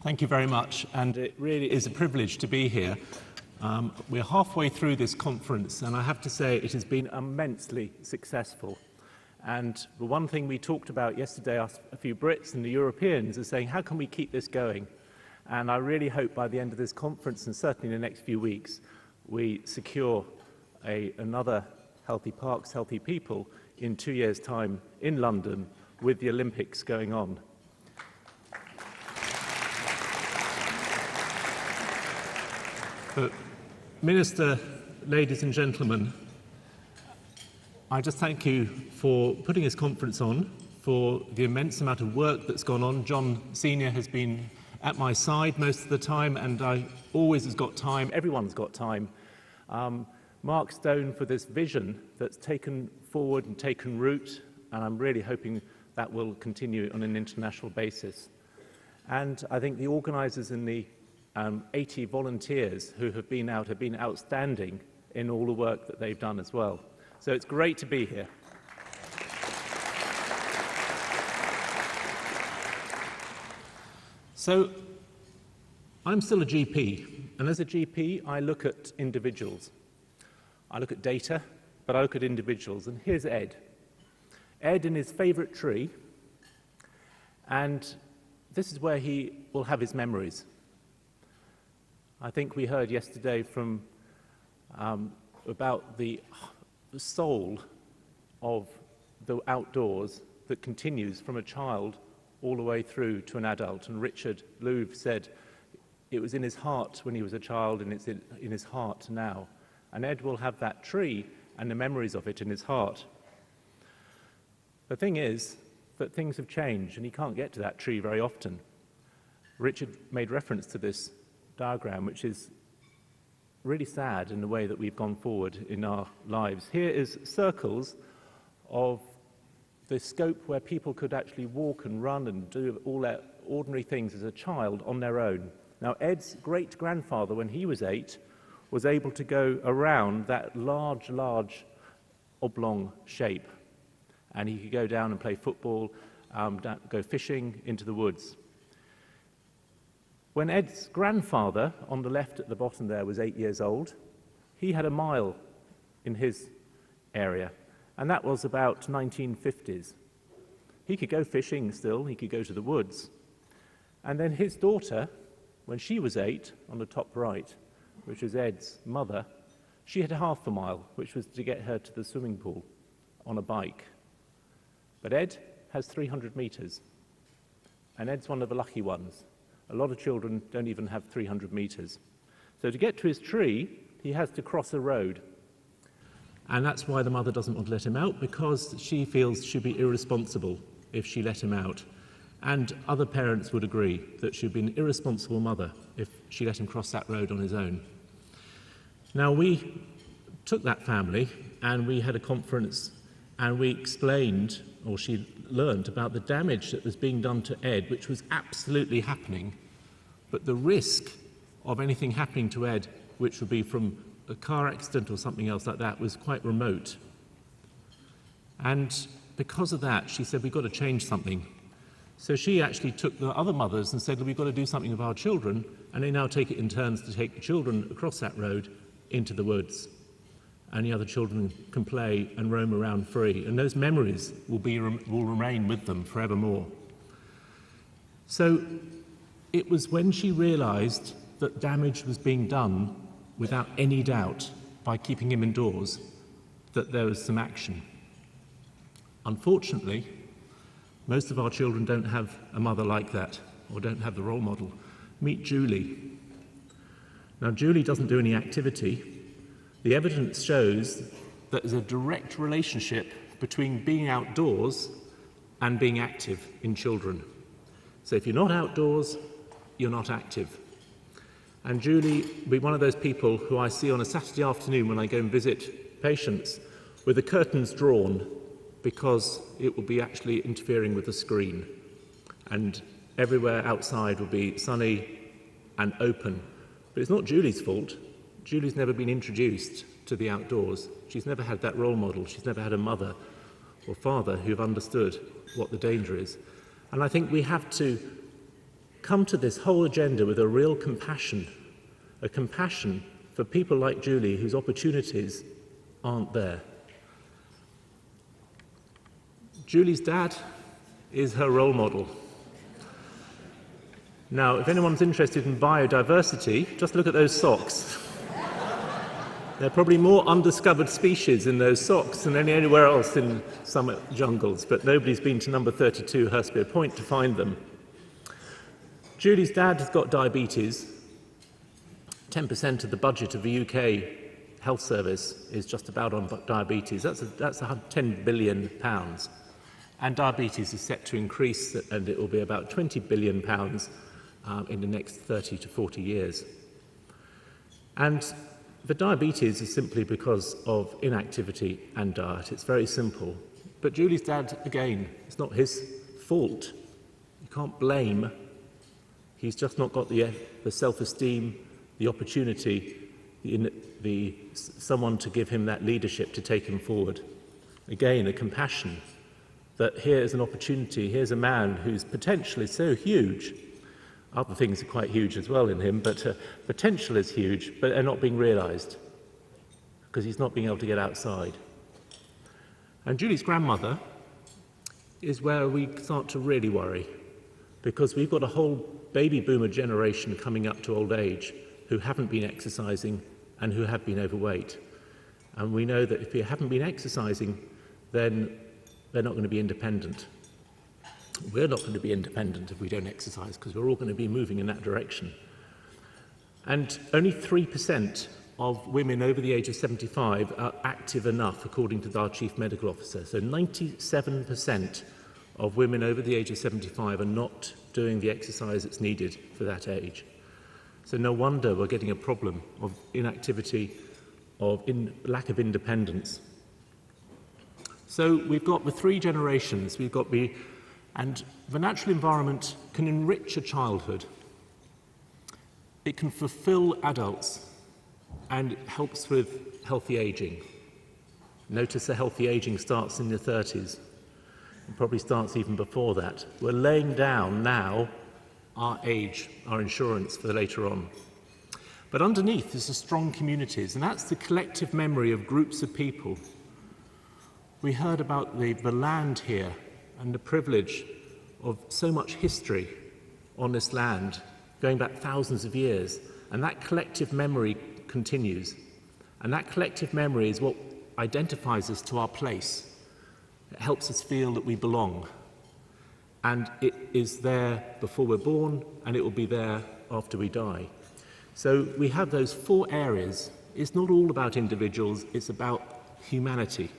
Thank you very much, and it really is a privilege to be here. We're halfway through this conference, and I have to say it has been immensely successful. And the one thing we talked about yesterday, us, a few Brits and the Europeans, is saying, how can we keep this going? And I really hope by the end of this conference, and certainly in the next few weeks, we secure another Healthy Parks, Healthy People in 2 years' time in London with the Olympics going on. But, Minister, ladies and gentlemen, I just thank you for putting this conference on, for the immense amount of work that's gone on. John Senior has been at my side most of the time, and I always has got time, everyone's got time. Mark Stone for this vision that's taken forward and taken root, and I'm really hoping that will continue on an international basis. And I think the organisers and the 80 volunteers who have been out have been outstanding in all the work that they've done as well. So it's great to be here. So I'm still a GP, and as a GP I look at individuals. I look at data, but I look at individuals, and here's Ed. Ed in his favourite tree, and this is where he will have his memories. I think we heard yesterday from about the soul of the outdoors that continues from a child all the way through to an adult. And Richard Louv said it was in his heart when he was a child, and it's in his heart now. And Ed will have that tree and the memories of it in his heart. The thing is that things have changed, and he can't get to that tree very often. Richard made reference to this diagram, which is really sad in the way that we've gone forward in our lives. Here is circles of the scope where people could actually walk and run and do all their ordinary things as a child on their own. Now, Ed's great-grandfather, when he was 8, was able to go around that large oblong shape, and he could go down and play football, go fishing into the woods. When Ed's grandfather, on the left at the bottom there, was 8 years old, he had a mile in his area, and that was about 1950s. He could go fishing still, he could go to the woods. And then his daughter, when she was 8, on the top right, which was Ed's mother, she had half a mile, which was to get her to the swimming pool on a bike. But Ed has 300 meters, and Ed's one of the lucky ones. A lot of children don't even have 300 meters. So to get to his tree, he has to cross a road. And that's why the mother doesn't want to let him out, because she feels she'd be irresponsible if she let him out. And other parents would agree that she'd be an irresponsible mother if she let him cross that road on his own. Now, we took that family and we had a conference, and we explained, or she learned about the damage that was being done to Ed, which was absolutely happening, but the risk of anything happening to Ed, which would be from a car accident or something else like that, was quite remote. And because of that, she said, we've got to change something. So she actually took the other mothers and said, we've got to do something with our children, and they now take it in turns to take the children across that road into the woods. And the other children can play and roam around free, and those memories will remain with them forevermore. So it was when she realised that damage was being done without any doubt by keeping him indoors that there was some action. Unfortunately, most of our children don't have a mother like that, or don't have the role model. Meet Julie. Now, Julie doesn't do any activity. The evidence shows that there's a direct relationship between being outdoors and being active in children. So if you're not outdoors, you're not active. And Julie will be one of those people who I see on a Saturday afternoon when I go and visit patients with the curtains drawn, because it will be actually interfering with the screen. And everywhere outside will be sunny and open. But it's not Julie's fault. Julie's never been introduced to the outdoors. She's never had that role model. She's never had a mother or father who've understood what the danger is. And I think we have to come to this whole agenda with a real compassion, a compassion for people like Julie whose opportunities aren't there. Julie's dad is her role model. Now, if anyone's interested in biodiversity, just look at those socks. There are probably more undiscovered species in those socks than anywhere else in some jungles, but nobody's been to number 32 Hurstbeer Point to find them. Julie's dad has got diabetes. 10% of the budget of the UK health service is just about on diabetes. That's £10 billion. And diabetes is set to increase, and it will be about £20 billion in the next 30 to 40 years. And the diabetes is simply because of inactivity and diet. It's very simple. But Julie's dad, again, it's not his fault. You can't blame. He's just not got the self-esteem, the opportunity, someone to give him that leadership to take him forward. Again, a compassion that here is an opportunity, here's a man whose potential is so huge. Other things are quite huge as well in him, but potential is huge, but they're not being realised because he's not being able to get outside. And Julie's grandmother is where we start to really worry, because we've got a whole baby boomer generation coming up to old age who haven't been exercising and who have been overweight. And we know that if you haven't been exercising, then they're not going to be independent. We're not going to be independent if we don't exercise, because we're all going to be moving in that direction. And only 3% of women over the age of 75 are active enough, according to our Chief Medical Officer. So 97% of women over the age of 75 are not doing the exercise that's needed for that age. So no wonder we're getting a problem of inactivity, of lack of independence. So we've got the three generations. And the natural environment can enrich a childhood. It can fulfill adults, and it helps with healthy aging. Notice the healthy aging starts in your 30s. It probably starts even before that. We're laying down now our age, our insurance for later on. But underneath is the strong communities, and that's the collective memory of groups of people. We heard about the land here and the privilege of so much history on this land, going back thousands of years, and that collective memory continues. And that collective memory is what identifies us to our place. It helps us feel that we belong. And it is there before we're born, and it will be there after we die. So we have those four areas. It's not all about individuals, it's about humanity.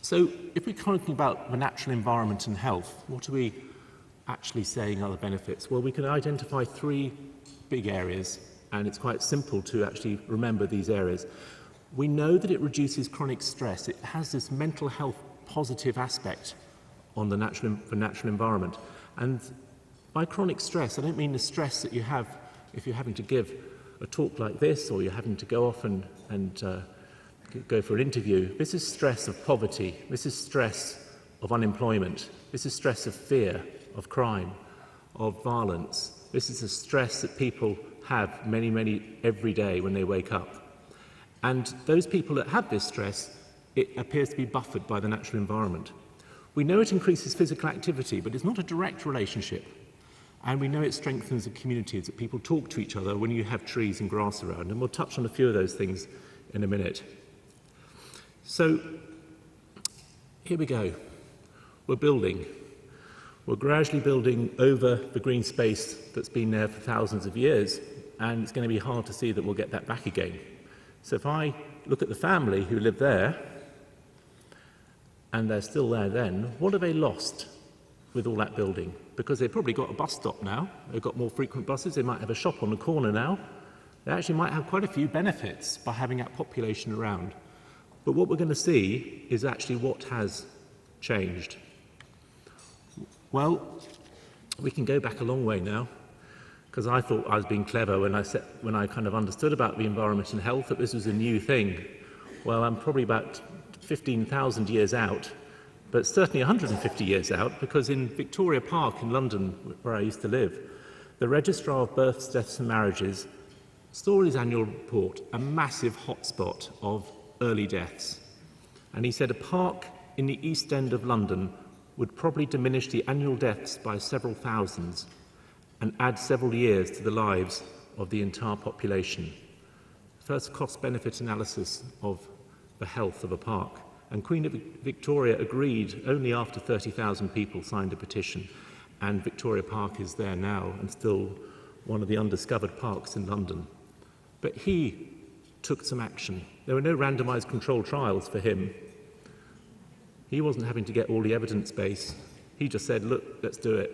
So if we're talking about the natural environment and health, what are we actually saying are the benefits? Well, we can identify three big areas, and it's quite simple to actually remember these areas. We know that it reduces chronic stress. It has this mental health positive aspect on the natural environment. And by chronic stress, I don't mean the stress that you have if you're having to give a talk like this, or you're having to go off and go for an interview. This is stress of poverty. This is stress of unemployment. This is stress of fear, of crime, of violence. This is the stress that people have many every day when they wake up. And those people that have this stress, it appears to be buffered by the natural environment. We know it increases physical activity, but it's not a direct relationship. And we know it strengthens the communities, that people talk to each other when you have trees and grass around. And we'll touch on a few of those things in a minute. So, here we go. We're building. We're gradually building over the green space that's been there for thousands of years, and it's going to be hard to see that we'll get that back again. So if I look at the family who live there, and they're still there then, what have they lost with all that building? Because they've probably got a bus stop now, they've got more frequent buses, they might have a shop on the corner now. They actually might have quite a few benefits by having that population around. But what we're going to see is actually what has changed. Well, we can go back a long way now, because I thought I was being clever when I kind of understood about the environment and health, that this was a new thing. Well, I'm probably about 15,000 years out, but certainly 150 years out, because in Victoria Park in London, where I used to live, the Registrar of Births, Deaths and Marriages saw in his annual report a massive hotspot of early deaths. And he said a park in the East End of London would probably diminish the annual deaths by several thousands and add several years to the lives of the entire population. First cost-benefit analysis of the health of a park. And Queen Victoria agreed only after 30,000 people signed a petition, and Victoria Park is there now and still one of the undiscovered parks in London. But he took some action. There were no randomised controlled trials for him. He wasn't having to get all the evidence base. He just said, look, let's do it.